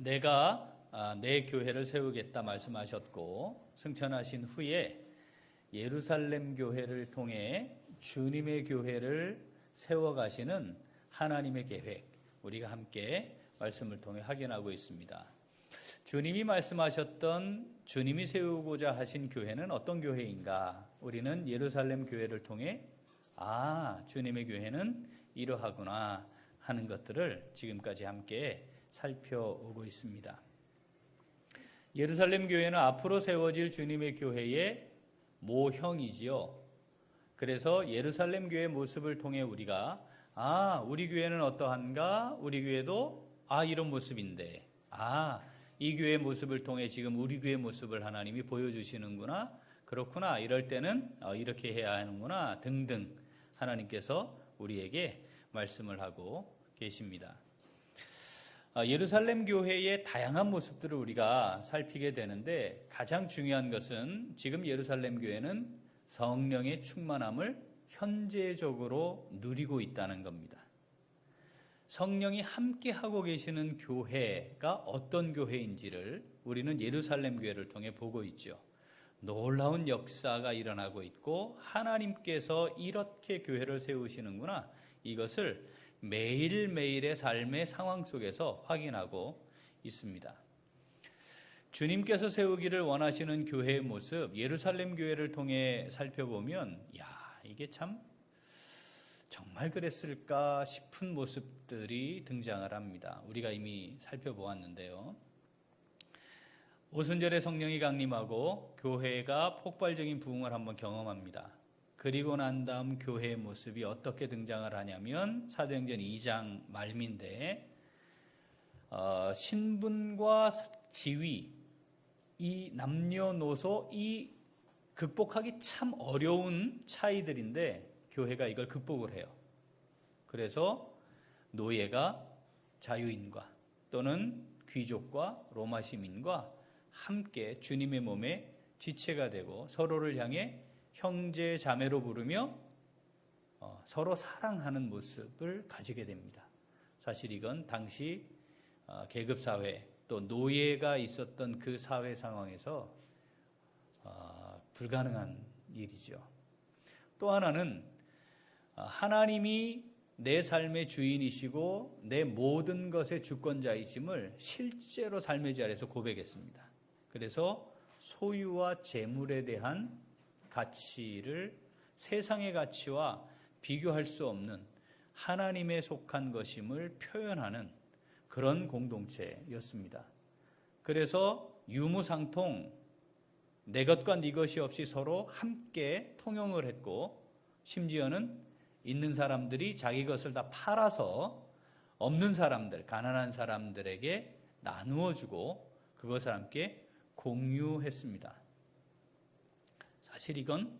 내가 내 교회를 세우겠다 말씀하셨고 승천하신 후에 예루살렘 교회를 통해 주님의 교회를 세워가시는 하나님의 계획, 우리가 함께 말씀을 통해 확인하고 있습니다. 주님이 말씀하셨던 주님이 세우고자 하신 교회는 어떤 교회인가? 우리는 예루살렘 교회를 통해 주님의 교회는 이러하구나 하는 것들을 지금까지 함께 살펴오고 있습니다. 예루살렘 교회는 앞으로 세워질 주님의 교회의 모형이지요. 그래서 예루살렘 교회의 모습을 통해 우리가 우리 교회는 어떠한가? 우리 교회도 이런 모습인데 이 교회의 모습을 통해 지금 우리 교회의 모습을 하나님이 보여주시는구나. 그렇구나. 이럴 때는 이렇게 해야 하는구나. 등등 하나님께서 우리에게 말씀을 하고 계십니다. 예루살렘 교회의 다양한 모습들을 우리가 살피게 되는데 가장 중요한 것은 지금 예루살렘 교회는 성령의 충만함을 현재적으로 누리고 있다는 겁니다. 성령이 함께 하고 계시는 교회가 어떤 교회인지를 우리는 예루살렘 교회를 통해 보고 있죠. 놀라운 역사가 일어나고 있고 하나님께서 이렇게 교회를 세우시는구나. 이것을 매일매일의 삶의 상황 속에서 확인하고 있습니다. 주님께서 세우기를 원하시는 교회의 모습, 예루살렘 교회를 통해 살펴보면 이게 참 정말 그랬을까 싶은 모습들이 등장을 합니다. 우리가 이미 살펴보았는데요. 오순절에 성령이 강림하고 교회가 폭발적인 부흥을 한번 경험합니다. 그리고 난 다음 교회의 모습이 어떻게 등장을 하냐면 사도행전 2장 말미인데 신분과 지위, 이 남녀노소, 이 극복하기 참 어려운 차이들인데 교회가 이걸 극복을 해요. 그래서 노예가 자유인과 또는 귀족과 로마 시민과 함께 주님의 몸에 지체가 되고 서로를 향해 형제 자매로 부르며 서로 사랑하는 모습을 가지게 됩니다. 사실 이건 당시 계급사회 또 노예가 있었던 그 사회 상황에서 불가능한 일이죠. 또 하나는 하나님이 내 삶의 주인이시고 내 모든 것의 주권자이심을 실제로 삶의 자리에서 고백했습니다. 그래서 소유와 재물에 대한 가치를 세상의 가치와 비교할 수 없는 하나님에 속한 것임을 표현하는 그런 공동체였습니다. 그래서 유무상통 내 것과 네 것이 없이 서로 함께 통용을 했고 심지어는 있는 사람들이 자기 것을 다 팔아서 없는 사람들, 가난한 사람들에게 나누어 주고 그것을 함께 공유했습니다. 사실 이건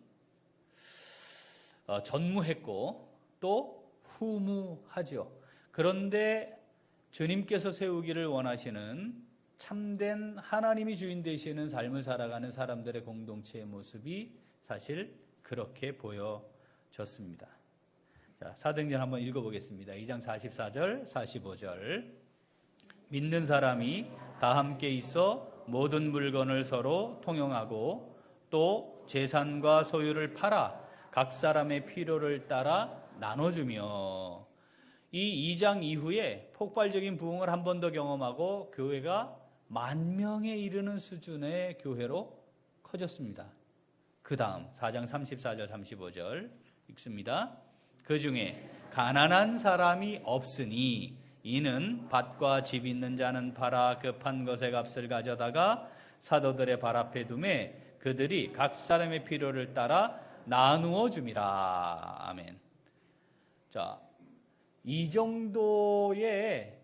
전무했고 또 후무하죠. 그런데 주님께서 세우기를 원하시는 참된 하나님이 주인 되시는 삶을 살아가는 사람들의 공동체의 모습이 사실 그렇게 보여졌습니다. 자, 사도행전 한번 읽어보겠습니다. 2장 44절, 45절. 믿는 사람이 다 함께 있어 모든 물건을 서로 통용하고 또 재산과 소유를 팔아 각 사람의 필요를 따라 나눠주며 이 2장 이후에 폭발적인 부흥을 한 번 더 경험하고 교회가 10,000명에 이르는 수준의 교회로 커졌습니다. 그 다음 4장 34절 35절 읽습니다. 그 중에 가난한 사람이 없으니 이는 밭과 집 있는 자는 팔아 급한 것의 값을 가져다가 사도들의 발 앞에 두매 그들이 각 사람의 필요를 따라 나누어 줌이라. 아멘. 자, 이 정도의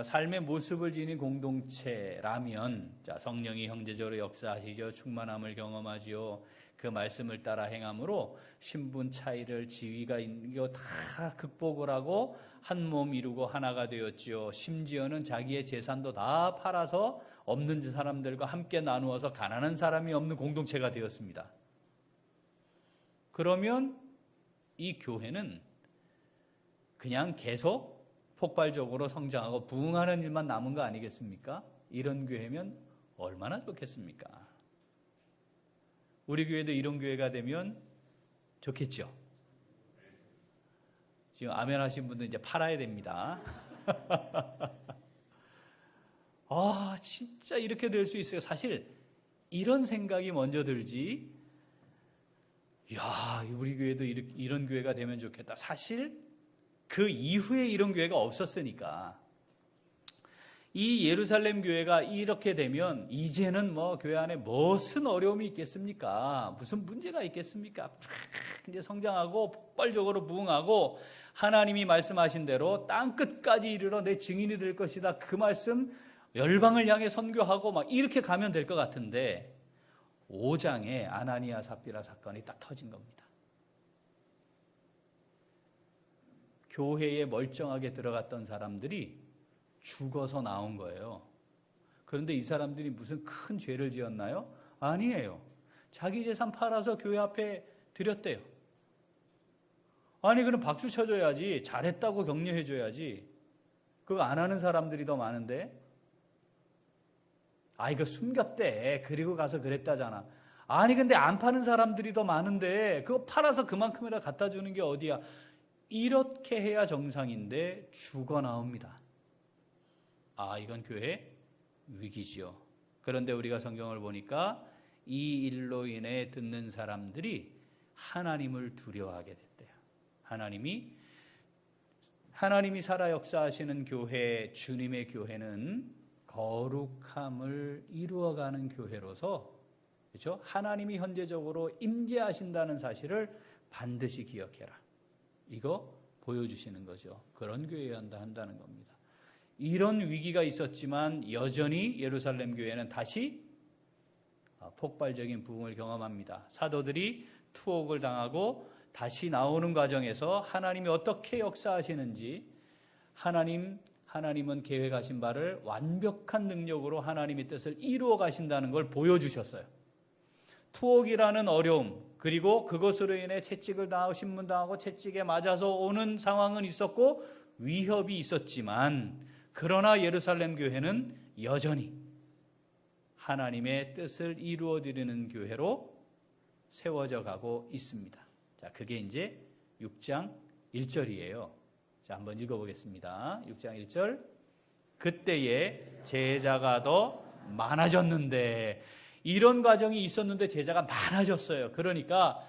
삶의 모습을 지닌 공동체라면 성령이 형제적으로 역사하시죠. 충만함을 경험하지요. 그 말씀을 따라 행함으로 신분 차이를 지위가 있는 거 다 극복을 하고 한 몸 이루고 하나가 되었지요. 심지어는 자기의 재산도 다 팔아서 없는 사람들과 함께 나누어서 가난한 사람이 없는 공동체가 되었습니다. 그러면 이 교회는 그냥 계속 폭발적으로 성장하고 부흥하는 일만 남은 거 아니겠습니까? 이런 교회면 얼마나 좋겠습니까? 우리 교회도 이런 교회가 되면 좋겠죠. 지금 아멘 하신 분들 이제 팔아야 됩니다. 아, 진짜 이렇게 될 수 있어요. 사실 이런 생각이 먼저 들지. 야, 우리 교회도 이런 교회가 되면 좋겠다. 사실 그 이후에 이런 교회가 없었으니까. 이 예루살렘 교회가 이렇게 되면 이제는 뭐 교회 안에 무슨 어려움이 있겠습니까? 무슨 문제가 있겠습니까? 이제 성장하고 폭발적으로 부흥하고 하나님이 말씀하신 대로 땅 끝까지 이르러 내 증인이 될 것이다. 그 말씀 열방을 향해 선교하고 막 이렇게 가면 될 것 같은데 5장에 아나니아 삽비라 사건이 딱 터진 겁니다. 교회에 멀쩡하게 들어갔던 사람들이 죽어서 나온 거예요. 그런데 이 사람들이 무슨 큰 죄를 지었나요? 아니에요. 자기 재산 팔아서 교회 앞에 드렸대요. 아니 그럼 박수 쳐줘야지. 잘했다고 격려해줘야지. 그거 안 하는 사람들이 더 많은데. 아 이거 숨겼대. 그리고 가서 그랬다잖아. 아니 근데 안 파는 사람들이 더 많은데 그거 팔아서 그만큼이나 갖다 주는 게 어디야. 이렇게 해야 정상인데 죽어 나옵니다. 아, 이건 교회 위기지요. 그런데 우리가 성경을 보니까 이 일로 인해 듣는 사람들이 하나님을 두려워하게 됐대요. 하나님이 살아 역사하시는 교회, 주님의 교회는 거룩함을 이루어가는 교회로서, 그렇죠? 하나님이 현재적으로 임재하신다는 사실을 반드시 기억해라. 이거 보여주시는 거죠. 그런 교회여야 한다는 겁니다. 이런 위기가 있었지만 여전히 예루살렘 교회는 다시 폭발적인 부흥을 경험합니다. 사도들이 투옥을 당하고 다시 나오는 과정에서 하나님이 어떻게 역사하시는지 하나님은 계획하신 바를 완벽한 능력으로 하나님의 뜻을 이루어 가신다는 걸 보여주셨어요. 투옥이라는 어려움 그리고 그것으로 인해 채찍을 당하고 신문당하고 채찍에 맞아서 오는 상황은 있었고 위협이 있었지만 그러나 예루살렘 교회는 여전히 하나님의 뜻을 이루어드리는 교회로 세워져 가고 있습니다. 자, 그게 이제 6장 1절이에요. 자, 한번 읽어보겠습니다. 6장 1절. 그때에 제자가 더 많아졌는데, 이런 과정이 있었는데 제자가 많아졌어요. 그러니까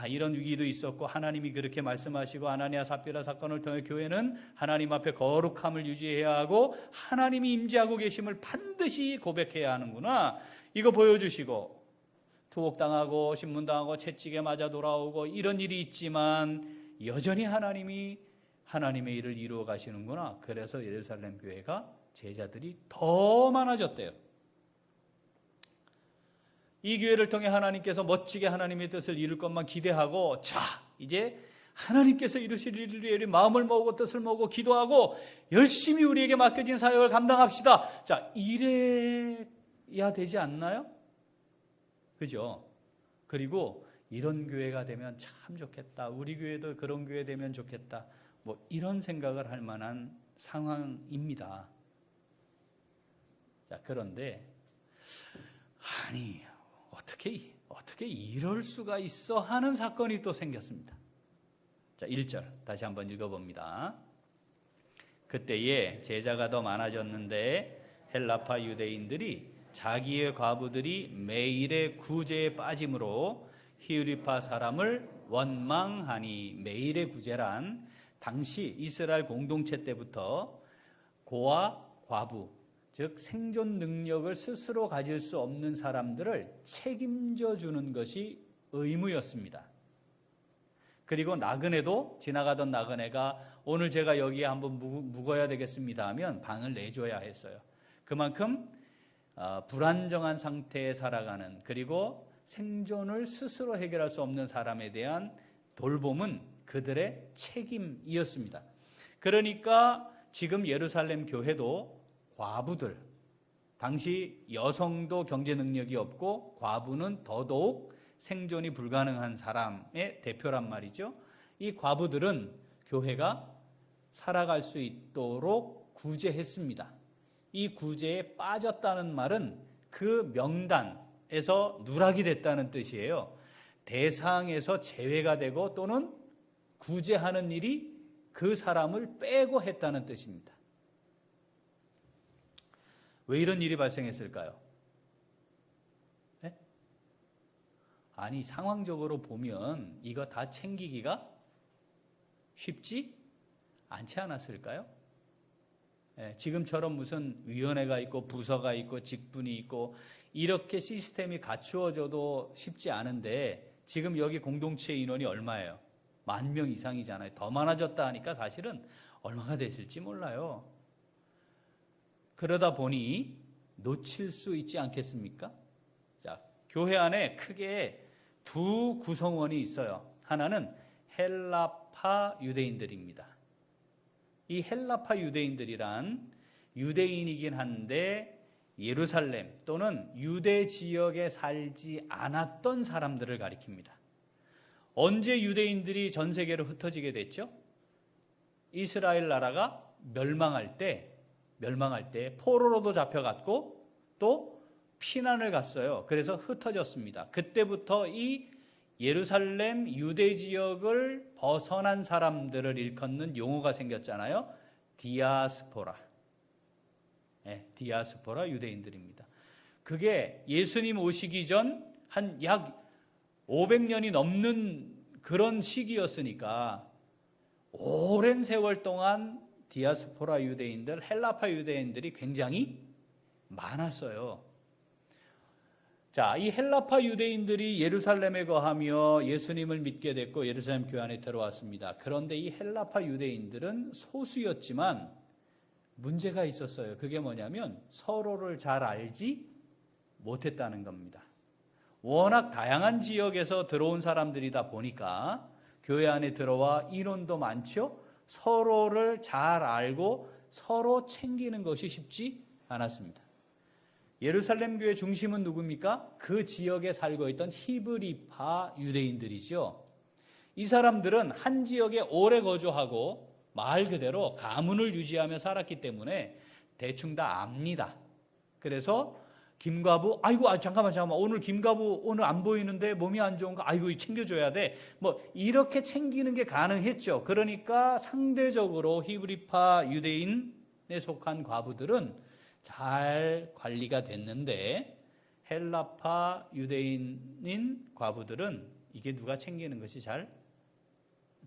이런 위기도 있었고 하나님이 그렇게 말씀하시고 아나니아 삽비라 사건을 통해 교회는 하나님 앞에 거룩함을 유지해야 하고 하나님이 임재하고 계심을 반드시 고백해야 하는구나. 이거 보여주시고 투옥당하고 신문당하고 채찍에 맞아 돌아오고 이런 일이 있지만 여전히 하나님이 하나님의 일을 이루어 가시는구나. 그래서 예루살렘 교회가 제자들이 더 많아졌대요. 이 기회를 통해 하나님께서 멋지게 하나님의 뜻을 이룰 것만 기대하고 자 이제 하나님께서 이루실 일을 위해 마음을 모으고 뜻을 모으고 기도하고 열심히 우리에게 맡겨진 사역을 감당합시다. 자 이래야 되지 않나요? 그죠? 그리고 이런 교회가 되면 참 좋겠다. 우리 교회도 그런 교회 되면 좋겠다. 뭐 이런 생각을 할 만한 상황입니다. 자 그런데 아니 어떻게 이럴 수가 있어 하는 사건이 또 생겼습니다. 자, 1절 다시 한번 읽어봅니다. 그때에 제자가 더 많아졌는데 헬라파 유대인들이 자기의 과부들이 매일의 구제에 빠짐으로 히브리파 사람을 원망하니, 매일의 구제란 당시 이스라엘 공동체 때부터 고아, 과부, 즉 생존 능력을 스스로 가질 수 없는 사람들을 책임져 주는 것이 의무였습니다. 그리고 나그네도 지나가던 나그네가 오늘 제가 여기에 한번 묵어야 되겠습니다 하면 방을 내줘야 했어요. 그만큼 불안정한 상태에 살아가는, 그리고 생존을 스스로 해결할 수 없는 사람에 대한 돌봄은 그들의 책임이었습니다. 그러니까 지금 예루살렘 교회도 과부들, 당시 여성도 경제 능력이 없고 과부는 더더욱 생존이 불가능한 사람의 대표란 말이죠. 이 과부들은 교회가 살아갈 수 있도록 구제했습니다. 이 구제에 빠졌다는 말은 그 명단에서 누락이 됐다는 뜻이에요. 대상에서 제외가 되고 또는 구제하는 일이 그 사람을 빼고 했다는 뜻입니다. 왜 이런 일이 발생했을까요? 네? 아니, 상황적으로 보면 이거 다 챙기기가 쉽지 않지 않았을까요? 지금처럼 무슨 위원회가 있고 부서가 있고 직분이 있고 이렇게 시스템이 갖추어져도 쉽지 않은데 지금 여기 공동체 인원이 얼마예요? 10,000명 이상이잖아요. 더 많아졌다 하니까 사실은 얼마가 됐을지 몰라요. 그러다 보니 놓칠 수 있지 않겠습니까? 자, 교회 안에 크게 두 구성원이 있어요. 하나는 헬라파 유대인들입니다. 이 헬라파 유대인들이란 유대인이긴 한데 예루살렘 또는 유대 지역에 살지 않았던 사람들을 가리킵니다. 언제 유대인들이 전 세계로 흩어지게 됐죠? 이스라엘 나라가 멸망할 때 포로로도 잡혀갔고 또 피난을 갔어요. 그래서 흩어졌습니다. 그때부터 이 예루살렘 유대 지역을 벗어난 사람들을 일컫는 용어가 생겼잖아요. 디아스포라. 디아스포라 유대인들입니다. 그게 예수님 오시기 전 한 약 500년이 넘는 그런 시기였으니까 오랜 세월 동안 디아스포라 유대인들, 헬라파 유대인들이 굉장히 많았어요. 자, 이 헬라파 유대인들이 예루살렘에 거하며 예수님을 믿게 됐고 예루살렘 교회 안에 들어왔습니다. 그런데 이 헬라파 유대인들은 소수였지만 문제가 있었어요. 그게 뭐냐면 서로를 잘 알지 못했다는 겁니다. 워낙 다양한 지역에서 들어온 사람들이다 보니까 교회 안에 들어와 인원도 많죠. 서로를 잘 알고 서로 챙기는 것이 쉽지 않았습니다. 예루살렘 교회 중심은 누굽니까? 그 지역에 살고 있던 히브리파 유대인들이죠. 이 사람들은 한 지역에 오래 거주하고 말 그대로 가문을 유지하며 살았기 때문에 대충 다 압니다. 그래서 김과부, 아이고 잠깐만 오늘 김과부 오늘 안 보이는데 몸이 안 좋은가? 아이고 챙겨줘야 돼. 뭐 이렇게 챙기는 게 가능했죠. 그러니까 상대적으로 히브리파 유대인에 속한 과부들은 잘 관리가 됐는데 헬라파 유대인인 과부들은 이게 누가 챙기는 것이 잘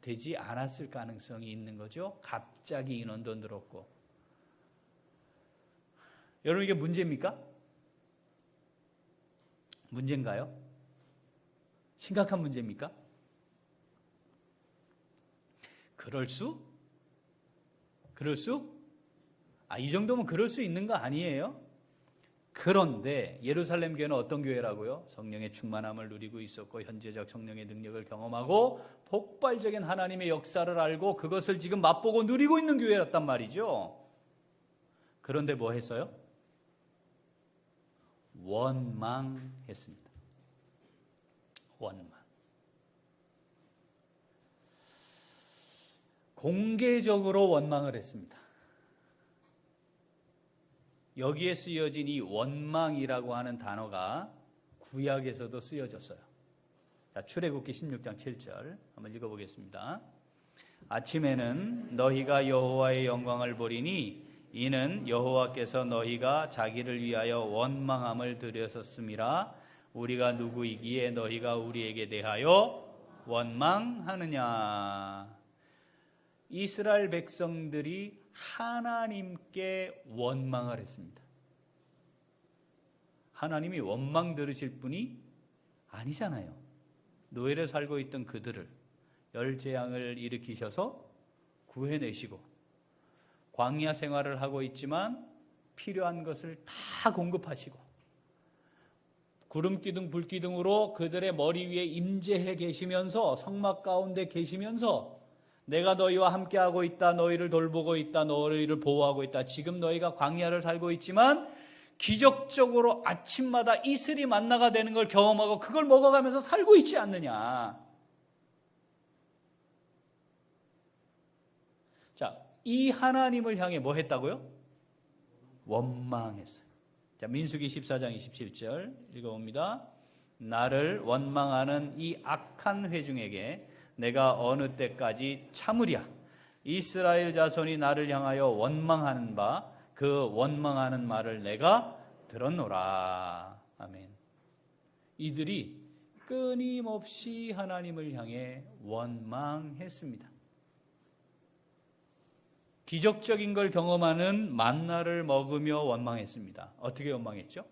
되지 않았을 가능성이 있는 거죠. 갑자기 인원도 늘었고. 여러분 이게 문제입니까? 문제인가요? 심각한 문제입니까? 그럴 수? 이 정도면 그럴 수 있는 거 아니에요? 그런데 예루살렘 교회는 어떤 교회라고요? 성령의 충만함을 누리고 있었고 현재적 성령의 능력을 경험하고 폭발적인 하나님의 역사를 알고 그것을 지금 맛보고 누리고 있는 교회였단 말이죠. 그런데 뭐 했어요? 원망했습니다. 원망. 공개적으로 원망을 했습니다. 여기에 쓰여진 이 원망이라고 하는 단어가 구약에서도 쓰여졌어요. 자, 출애굽기 16장 7절 한번 읽어보겠습니다. 아침에는 너희가 여호와의 영광을 보리니 이는 여호와께서 너희가 자기를 위하여 원망함을 들으셨음이라. 우리가 누구이기에 너희가 우리에게 대하여 원망하느냐. 이스라엘 백성들이 하나님께 원망을 했습니다. 하나님이 원망 들으실 분이 아니잖아요. 노예로 살고 있던 그들을 열재앙을 일으키셔서 구해내시고 광야 생활을 하고 있지만 필요한 것을 다 공급하시고 구름기둥 불기둥으로 그들의 머리 위에 임재해 계시면서 성막 가운데 계시면서 내가 너희와 함께하고 있다. 너희를 돌보고 있다. 너희를 보호하고 있다. 지금 너희가 광야를 살고 있지만 기적적으로 아침마다 이슬이 만나가 되는 걸 경험하고 그걸 먹어가면서 살고 있지 않느냐. 자, 이 하나님을 향해 뭐 했다고요? 원망했어요. 자, 민수기 14장 27절 읽어봅니다. 나를 원망하는 이 악한 회중에게 내가 어느 때까지 참으랴. 이스라엘 자손이 나를 향하여 원망하는 바 그 원망하는 말을 내가 들었노라. 아멘. 이들이 끊임없이 하나님을 향해 원망했습니다. 기적적인 걸 경험하는 만나를 먹으며 원망했습니다. 어떻게 원망했죠?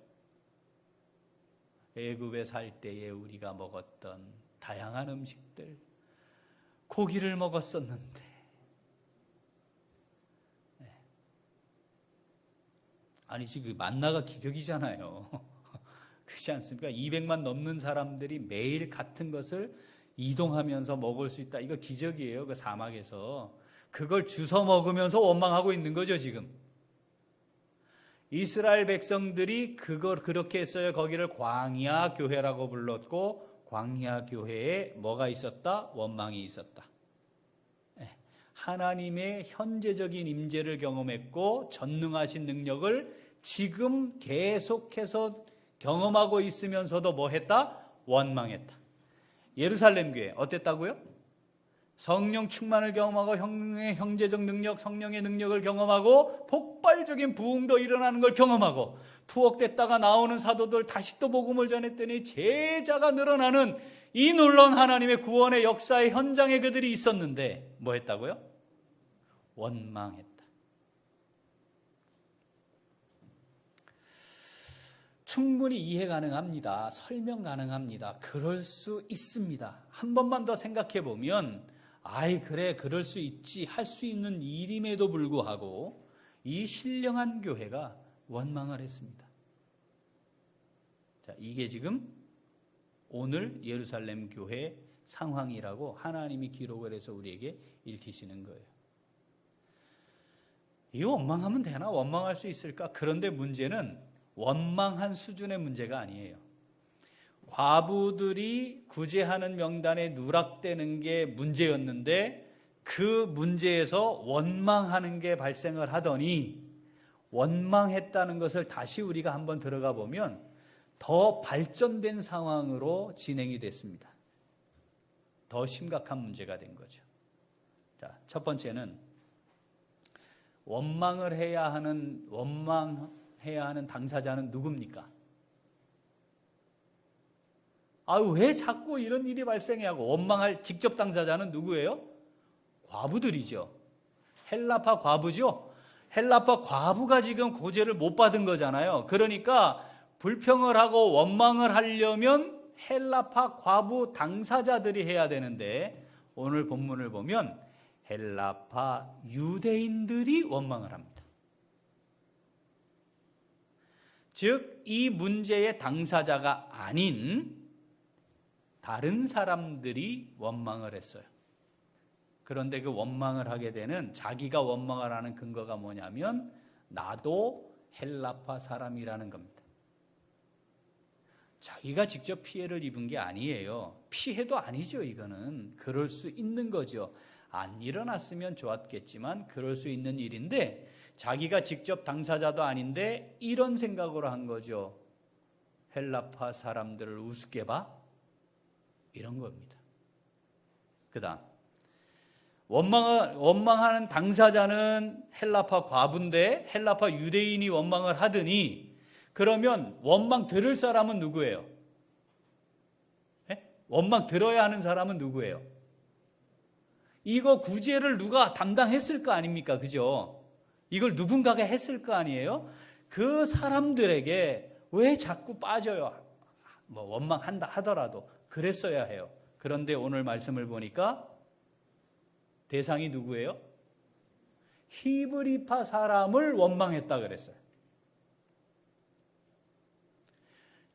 애굽에 살 때에 우리가 먹었던 다양한 음식들, 고기를 먹었었는데, 아니 지금 만나가 기적이잖아요. 그렇지 않습니까? 200만 넘는 사람들이 매일 같은 것을 이동하면서 먹을 수 있다. 이거 기적이에요. 그 사막에서. 그걸 주워 먹으면서 원망하고 있는 거죠, 지금. 이스라엘 백성들이 그걸 그렇게 했어요. 거기를 광야 교회라고 불렀고, 광야 교회에 뭐가 있었다? 원망이 있었다. 하나님의 현재적인 임재를 경험했고 전능하신 능력을 지금 계속해서 경험하고 있으면서도 뭐 했다? 원망했다. 예루살렘 교회 어땠다고요? 성령 충만을 경험하고 성령의 형제적 능력, 성령의 능력을 경험하고 폭발적인 부흥도 일어나는 걸 경험하고 투옥됐다가 나오는 사도들 다시 또 복음을 전했더니 제자가 늘어나는 이 놀라운 하나님의 구원의 역사의 현장에 그들이 있었는데 뭐 했다고요? 원망했다. 충분히 이해 가능합니다. 설명 가능합니다. 그럴 수 있습니다. 한 번만 더 생각해 보면 아이 그래 그럴 수 있지 할 수 있는 일임에도 불구하고 이 신령한 교회가 원망을 했습니다. 자, 이게 지금 오늘 예루살렘 교회 상황이라고 하나님이 기록을 해서 우리에게 읽히시는 거예요. 이거 원망하면 되나? 원망할 수 있을까? 그런데 문제는 원망한 수준의 문제가 아니에요. 과부들이 구제하는 명단에 누락되는 게 문제였는데 그 문제에서 원망하는 게 발생을 하더니 원망했다는 것을 다시 우리가 한번 들어가 보면 더 발전된 상황으로 진행이 됐습니다. 더 심각한 문제가 된 거죠. 자, 첫 번째는 원망해야 하는 당사자는 누굽니까? 왜 자꾸 이런 일이 발생해 하고 원망할 직접 당사자는 누구예요? 과부들이죠. 헬라파 과부죠. 헬라파 과부가 지금 고제를 못 받은 거잖아요. 그러니까 불평을 하고 원망을 하려면 헬라파 과부 당사자들이 해야 되는데 오늘 본문을 보면 헬라파 유대인들이 원망을 합니다. 즉, 이 문제의 당사자가 아닌 다른 사람들이 원망을 했어요. 그런데 그 원망을 하게 되는 자기가 원망을 하는 근거가 뭐냐면 나도 헬라파 사람이라는 겁니다. 자기가 직접 피해를 입은 게 아니에요. 피해도 아니죠. 이거는 그럴 수 있는 거죠. 안 일어났으면 좋았겠지만 그럴 수 있는 일인데 자기가 직접 당사자도 아닌데 이런 생각으로 한 거죠. 헬라파 사람들을 우습게 봐? 이런 겁니다. 그 다음 원망하는 당사자는 헬라파 과부인데 헬라파 유대인이 원망을 하더니 그러면 원망 들을 사람은 누구예요? 원망 들어야 하는 사람은 누구예요? 이거 구제를 누가 담당했을 거 아닙니까? 그죠? 이걸 누군가가 했을 거 아니에요? 그 사람들에게 왜 자꾸 빠져요? 원망한다 하더라도 그랬어야 해요. 그런데 오늘 말씀을 보니까 대상이 누구예요? 히브리파 사람을 원망했다 그랬어요.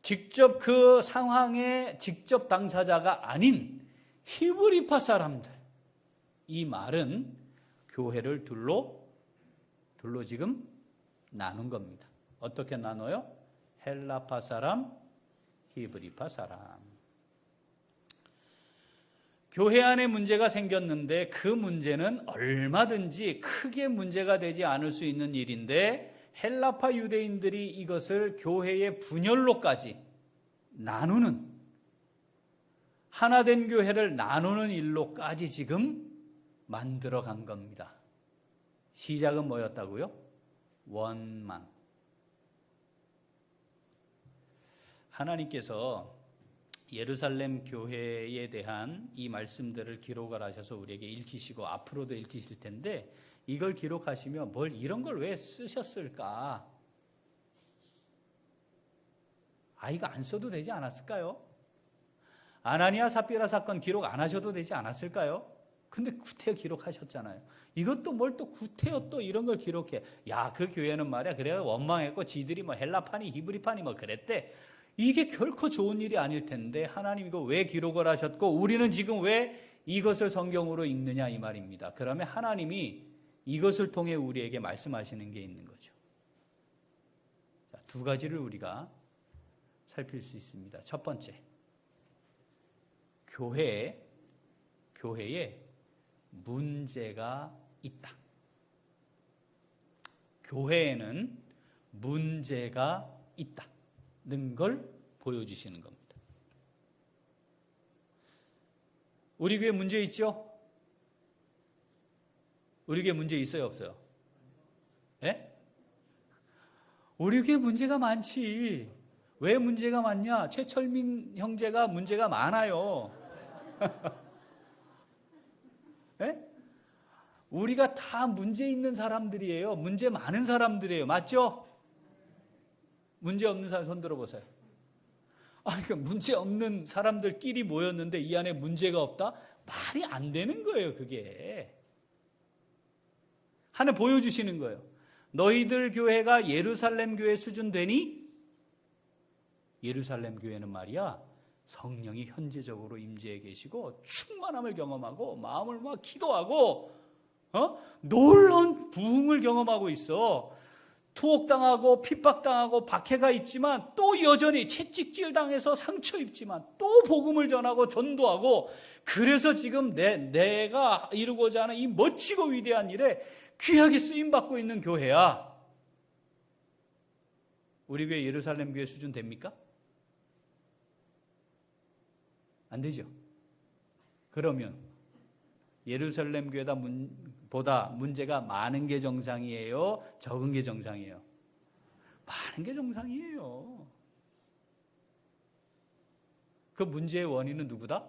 직접 그 상황의 직접 당사자가 아닌 히브리파 사람들. 이 말은 교회를 둘로 지금 나눈 겁니다. 어떻게 나눠요? 헬라파 사람, 히브리파 사람. 교회 안에 문제가 생겼는데 그 문제는 얼마든지 크게 문제가 되지 않을 수 있는 일인데 헬라파 유대인들이 이것을 교회의 분열로까지 나누는, 하나된 교회를 나누는 일로까지 지금 만들어 간 겁니다. 시작은 뭐였다고요? 원망. 하나님께서 예루살렘 교회에 대한 이 말씀들을 기록을 하셔서 우리에게 읽히시고 앞으로도 읽히실 텐데, 이걸 기록하시며 뭘 이런 걸 왜 쓰셨을까? 이거 안 써도 되지 않았을까요? 아나니아 삽비라 사건 기록 안 하셔도 되지 않았을까요? 근데 구태여 기록하셨잖아요. 이것도 뭘 또 구태여 또 이런 걸 기록해. 야, 그 교회는 말이야, 그래 원망했고 지들이 뭐 헬라파니 히브리파니 뭐 그랬대. 이게 결코 좋은 일이 아닐 텐데 하나님 이거 왜 기록을 하셨고 우리는 지금 왜 이것을 성경으로 읽느냐 이 말입니다. 그러면 하나님이 이것을 통해 우리에게 말씀하시는 게 있는 거죠. 자, 두 가지를 우리가 살필 수 있습니다. 첫 번째, 교회에 문제가 있다. 교회에는 문제가 있다는 걸 보여주시는 겁니다. 우리 교회 문제 있죠? 우리 교회 문제 있어요, 없어요? 예? 우리 교회 문제가 많지. 왜 문제가 많냐? 최철민 형제가 문제가 많아요. 예? 우리가 다 문제 있는 사람들이에요. 문제 많은 사람들이에요. 맞죠? 문제 없는 사람 손 들어보세요. 그러니까 문제 없는 사람들끼리 모였는데 이 안에 문제가 없다? 말이 안 되는 거예요, 그게. 하나 보여주시는 거예요. 너희들 교회가 예루살렘 교회 수준 되니? 예루살렘 교회는 말이야, 성령이 현재적으로 임재해 계시고 충만함을 경험하고 마음을 막 기도하고 놀라운 부흥을 경험하고 있어. 투옥당하고 핍박당하고 박해가 있지만 또 여전히 채찍질 당해서 상처 입지만 또 복음을 전하고 전도하고, 그래서 지금 내가 이루고자 하는 이 멋지고 위대한 일에 귀하게 쓰임받고 있는 교회야. 우리 교회 예루살렘 교회 수준 됩니까? 안 되죠. 그러면 예루살렘 교회보다 문제가 많은 게 정상이에요? 적은 게 정상이에요? 많은 게 정상이에요. 그 문제의 원인은 누구다?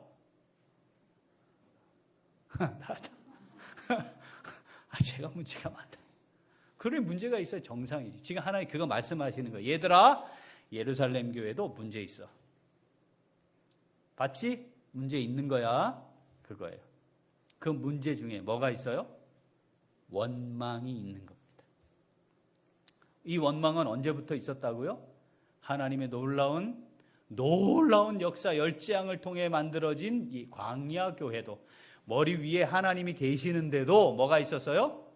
나다. 제가 문제가 많다. 그래, 문제가 있어야 정상이지. 지금 하나님 그거 말씀하시는 거예요. 얘들아, 예루살렘 교회도 문제 있어. 봤지? 문제 있는 거야. 그거예요. 그 문제 중에 뭐가 있어요? 원망이 있는 겁니다. 이 원망은 언제부터 있었다고요? 하나님의 놀라운 역사 열재앙을 통해 만들어진 이 광야 교회도, 머리 위에 하나님이 계시는데도 뭐가 있었어요?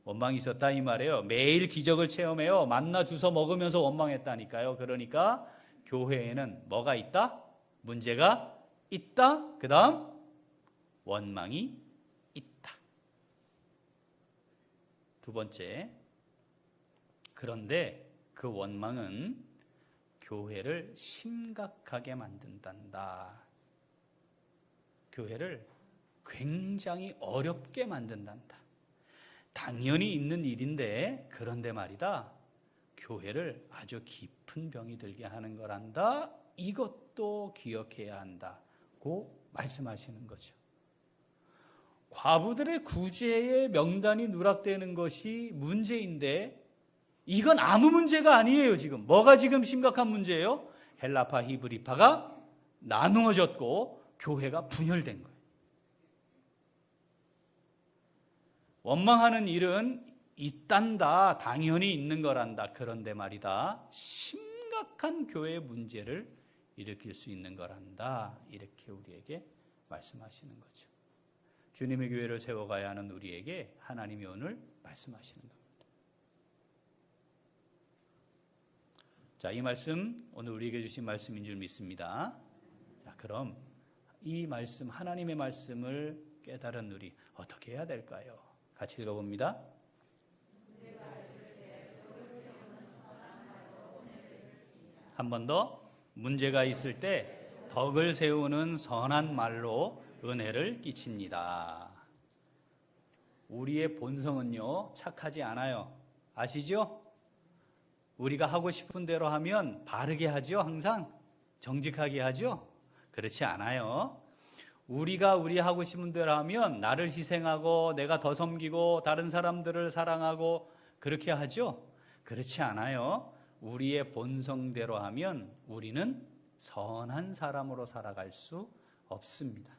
원망이 있었다 이 말이에요. 매일 기적을 체험해요. 만나 주워 먹으면서 원망했다니까요. 그러니까 교회에는 뭐가 있다? 문제가 있다. 그 다음 원망이 있다. 두 번째, 그런데 그 원망은 교회를 심각하게 만든단다. 교회를 굉장히 어렵게 만든단다. 당연히 있는 일인데, 그런데 말이다, 교회를 아주 깊은 병이 들게 하는 거란다. 이것도 기억해야 한다고 말씀하시는 거죠. 과부들의 구제의 명단이 누락되는 것이 문제인데, 이건 아무 문제가 아니에요. 지금 뭐가 지금 심각한 문제예요? 헬라파 히브리파가 나누어졌고 교회가 분열된 거예요. 원망하는 일은 있단다. 당연히 있는 거란다. 그런데 말이다, 심각한 교회의 문제를 일으킬 수 있는 거란다. 이렇게 우리에게 말씀하시는 거죠. 주님의 교회를 세워가야 하는 우리에게 하나님이 오늘 말씀하시는 겁니다. 자, 이 말씀 오늘 우리에게 주신 말씀인 줄 믿습니다. 자, 그럼 이 말씀, 하나님의 말씀을 깨달은 우리 어떻게 해야 될까요? 같이 읽어봅니다. 한 번 더. 문제가 있을 때 덕을 세우는 선한 말로 은혜를 끼칩니다. 우리의 본성은요, 착하지 않아요. 아시죠? 우리가 하고 싶은 대로 하면 바르게 하죠. 항상 정직하게 하죠. 그렇지 않아요. 우리가 하고 싶은 대로 하면 나를 희생하고 내가 더 섬기고 다른 사람들을 사랑하고 그렇게 하죠. 그렇지 않아요. 우리의 본성대로 하면 우리는 선한 사람으로 살아갈 수 없습니다.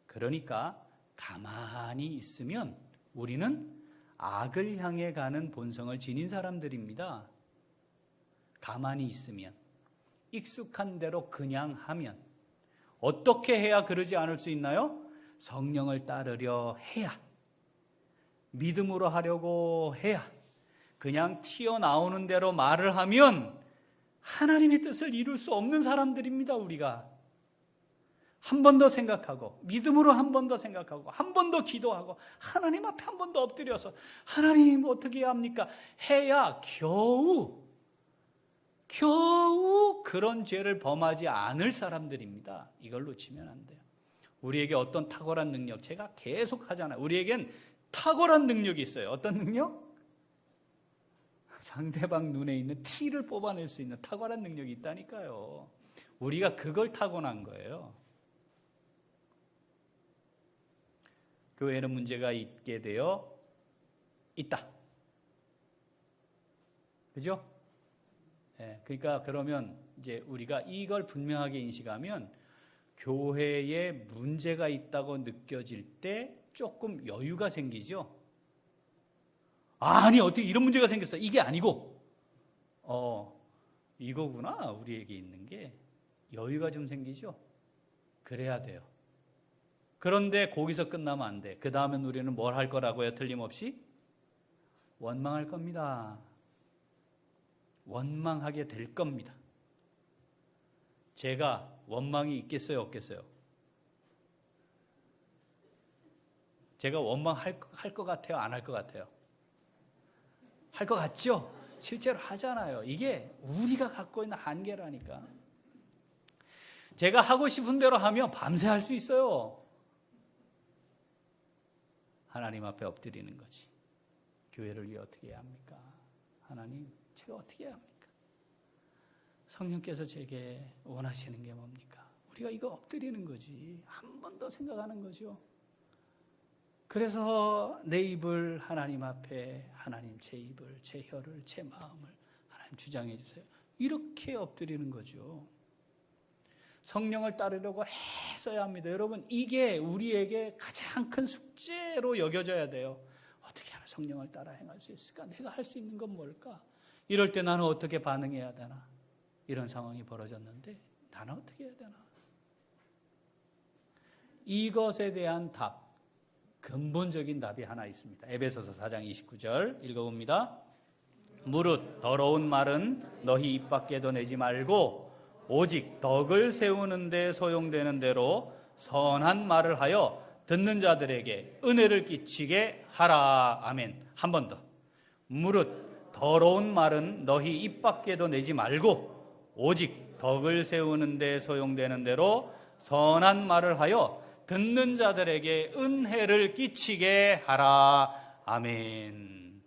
그러니까 가만히 있으면 우리는 악을 향해 가는 본성을 지닌 사람들입니다. 가만히 있으면, 익숙한 대로 그냥 하면. 어떻게 해야 그러지 않을 수 있나요? 성령을 따르려 해야, 믿음으로 하려고 해야, 그냥 튀어나오는 대로 말을 하면 하나님의 뜻을 이룰 수 없는 사람들입니다. 우리가 한 번 더 생각하고, 믿음으로 한 번 더 생각하고, 한 번 더 기도하고, 하나님 앞에 한 번 더 엎드려서 하나님 어떻게 해야 합니까? 해야 겨우 그런 죄를 범하지 않을 사람들입니다. 이걸 놓치면 안 돼요. 우리에게 어떤 탁월한 능력, 제가 계속 하잖아요. 우리에겐 탁월한 능력이 있어요. 어떤 능력? 상대방 눈에 있는 티를 뽑아낼 수 있는 탁월한 능력이 있다니까요. 우리가 그걸 타고난 거예요. 교회는 문제가 있게 되어 있다. 그죠? 그러니까 그러면 이제 우리가 이걸 분명하게 인식하면 교회에 문제가 있다고 느껴질 때 조금 여유가 생기죠. 아니 어떻게 이런 문제가 생겼어? 이게 아니고 이거구나. 우리에게 있는 게 여유가 좀 생기죠. 그래야 돼요. 그런데 거기서 끝나면 안 돼. 그 다음엔 우리는 뭘 할 거라고요? 틀림없이 원망할 겁니다. 원망하게 될 겁니다. 제가 원망이 있겠어요? 없겠어요? 제가 원망할 것 같아요? 안 할 것 같아요? 할 것 같죠? 실제로 하잖아요. 이게 우리가 갖고 있는 한계라니까. 제가 하고 싶은 대로 하면 밤새 할 수 있어요. 하나님 앞에 엎드리는 거지. 교회를 위해 어떻게 해야 합니까? 하나님, 제가 어떻게 해야 합니까? 성령께서 제게 원하시는 게 뭡니까? 우리가 이거 엎드리는 거지. 한 번 더 생각하는 거죠. 그래서 내 입을 하나님 앞에, 하나님 제 입을, 제 혀를, 제 마음을 하나님 주장해 주세요. 이렇게 엎드리는 거죠. 성령을 따르려고 애써야 합니다. 여러분, 이게 우리에게 가장 큰 숙제로 여겨져야 돼요. 어떻게 하면 성령을 따라 행할 수 있을까? 내가 할 수 있는 건 뭘까? 이럴 때 나는 어떻게 반응해야 되나? 이런 상황이 벌어졌는데 나는 어떻게 해야 되나? 이것에 대한 답, 근본적인 답이 하나 있습니다. 에베소서 4장 29절 읽어봅니다. 무릇 더러운 말은 너희 입 밖에도 내지 말고 오직 덕을 세우는 데 소용되는 대로 선한 말을 하여 듣는 자들에게 은혜를 끼치게 하라. 아멘. 한 번 더. 무릇 더러운 말은 너희 입 밖에도 내지 말고 오직 덕을 세우는 데 소용되는 대로 선한 말을 하여 듣는 자들에게 은혜를 끼치게 하라. 아멘.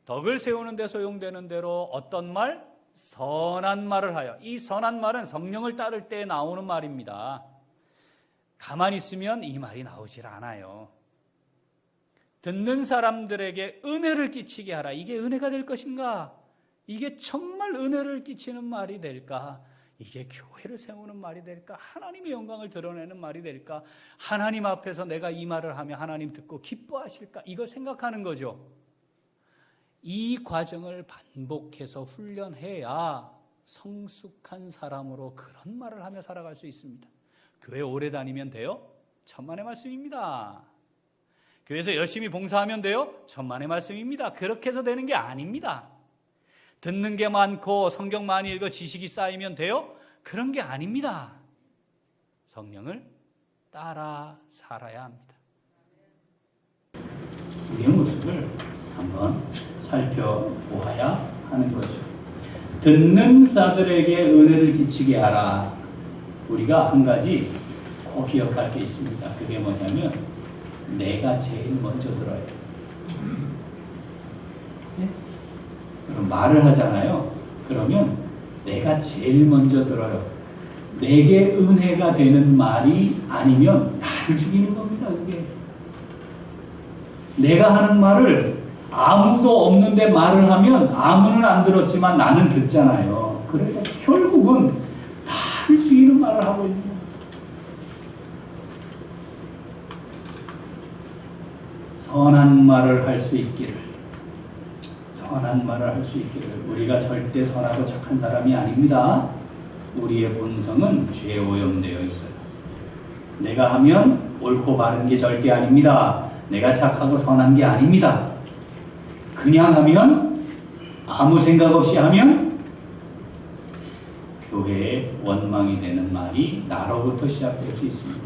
덕을 세우는 데 소용되는 대로 어떤 말? 선한 말을 하여. 이 선한 말은 성령을 따를 때 나오는 말입니다. 가만히 있으면 이 말이 나오질 않아요. 듣는 사람들에게 은혜를 끼치게 하라. 이게 은혜가 될 것인가? 이게 정말 은혜를 끼치는 말이 될까? 이게 교회를 세우는 말이 될까? 하나님의 영광을 드러내는 말이 될까? 하나님 앞에서 내가 이 말을 하면 하나님 듣고 기뻐하실까? 이걸 생각하는 거죠. 이 과정을 반복해서 훈련해야 성숙한 사람으로 그런 말을 하며 살아갈 수 있습니다. 교회 오래 다니면 돼요? 천만의 말씀입니다. 교회에서 열심히 봉사하면 돼요? 천만의 말씀입니다. 그렇게 해서 되는 게 아닙니다. 듣는 게 많고 성경 많이 읽어 지식이 쌓이면 돼요? 그런 게 아닙니다. 성령을 따라 살아야 합니다. 우리의 모습을 한번 살펴보아야 하는 거죠. 듣는 자들에게 은혜를 끼치게 하라. 우리가 한 가지 꼭 기억할 게 있습니다. 그게 뭐냐면 내가 제일 먼저 들어요. 네? 그럼 말을 하잖아요. 그러면 내가 제일 먼저 들어요. 내게 은혜가 되는 말이 아니면 나를 죽이는 겁니다. 그게. 내가 하는 말을 아무도 없는데 말을 하면 아무는 안 들었지만 나는 듣잖아요. 그러니까 결국은 나를 죽이는 말을 하고 있는 거예요. 선한 말을 할 수 있기를, 선한 말을 할 수 있기를. 우리가 절대 선하고 착한 사람이 아닙니다. 우리의 본성은 죄에 오염되어 있어요. 내가 하면 옳고 바른 게 절대 아닙니다. 내가 착하고 선한 게 아닙니다. 그냥 하면, 아무 생각 없이 하면 교회에 원망이 되는 말이 나로부터 시작될 수 있습니다.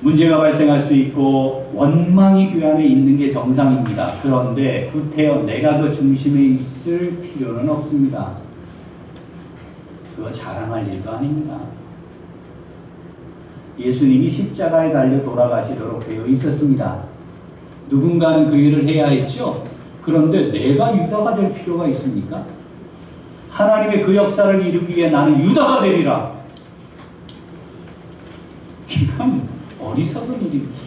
문제가 발생할 수 있고 원망이 교회 안에 있는 게 정상입니다. 그런데 구태여 내가 그 중심에 있을 필요는 없습니다. 그거 자랑할 일도 아닙니다. 예수님이 십자가에 달려 돌아가시도록 되어 있었습니다. 누군가는 그 일을 해야 했죠. 그런데 내가 유다가 될 필요가 있습니까? 하나님의 그 역사를 이루기 위해 나는 유다가 되리라. 이건 어리석은 일입니다.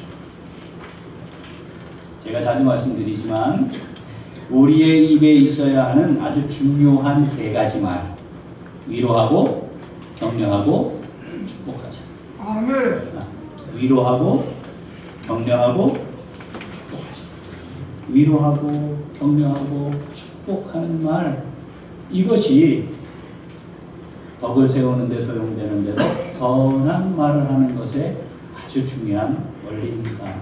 제가 자주 말씀드리지만 우리의 입에 있어야 하는 아주 중요한 세 가지 말. 위로하고 격려하고 축복하자. 위로하고 격려하고 축복하자. 위로하고 격려하고 축복하는 말, 이것이 덕을 세우는 데 소용되는 대로 선한 말을 하는 것에 아주 중요한 원리입니다.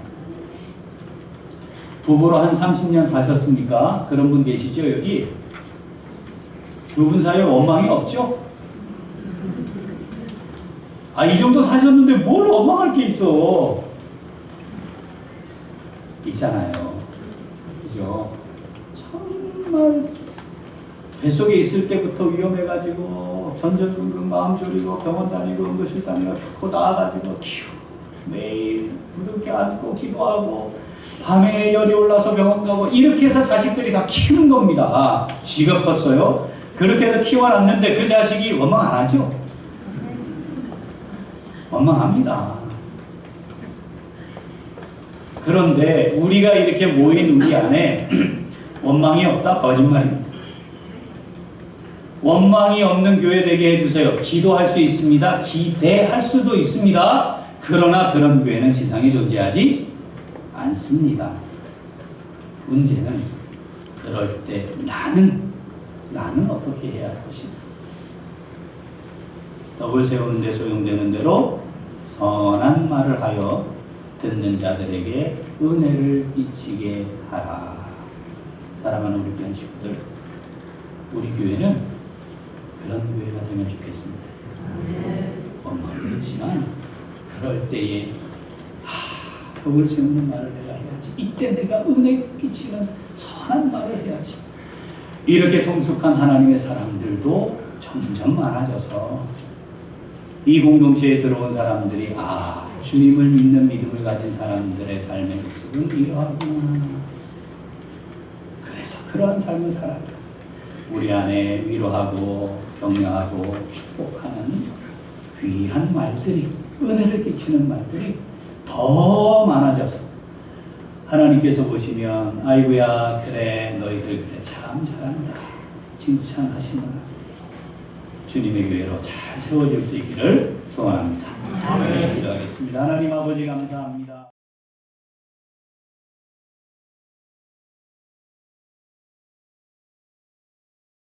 부부로 한 30년 사셨습니까? 그런 분 계시죠? 여기 두 분 사이에 원망이 없죠? 이 정도 사셨는데 뭘 원망할 게 있어? 있잖아요. 그죠? 정말 뱃속에 있을 때부터 위험해가지고 전전긍긍 마음 졸이고 병원 다니고 응급실 다니고 겪고 나와가지고 매일 부둥켜 안고 기도하고 밤에 열이 올라서 병원 가고 이렇게 해서 자식들이 다 키우는 겁니다. 쥐가 컸어요. 그렇게 해서 키워놨는데 그 자식이 원망 안 하죠? 원망합니다. 그런데 우리가 이렇게 모인 우리 안에 원망이 없다? 거짓말입니다. 원망이 없는 교회 되게 해주세요. 기도할 수 있습니다. 기대할 수도 있습니다. 그러나 그런 교회는 지상에 존재하지 않습니다. 문제는 그럴 때 나는 어떻게 해야 할 것인가? 덕을 세우는 데 소용되는 대로 선한 말을 하여 듣는 자들에게 은혜를 끼치게 하라. 사랑하는 우리 교회 식구들, 우리 교회는 그런 교회가 되면 좋겠습니다. 원망은 있지만 그럴 때에 덕을 세우는 말을 내가 해야지. 이때 내가 은혜 끼치는 선한 말을 해야지. 이렇게 성숙한 하나님의 사람들도 점점 많아져서 이 공동체에 들어온 사람들이 주님을 믿는 믿음을 가진 사람들의 삶의 모습은 이러하구나. 그래서 그러한 삶을 살아야 우리 안에 위로하고 격려하고 축복하는 귀한 말들이, 은혜를 끼치는 말들이 더 많아져서 하나님께서 보시면 아이고야 그래 너희들 그래 참 잘한다 칭찬하시나 주님의 교회로 잘 세워질 수 있기를 소원합니다. 기도하겠습니다. 하나님 아버지 감사합니다.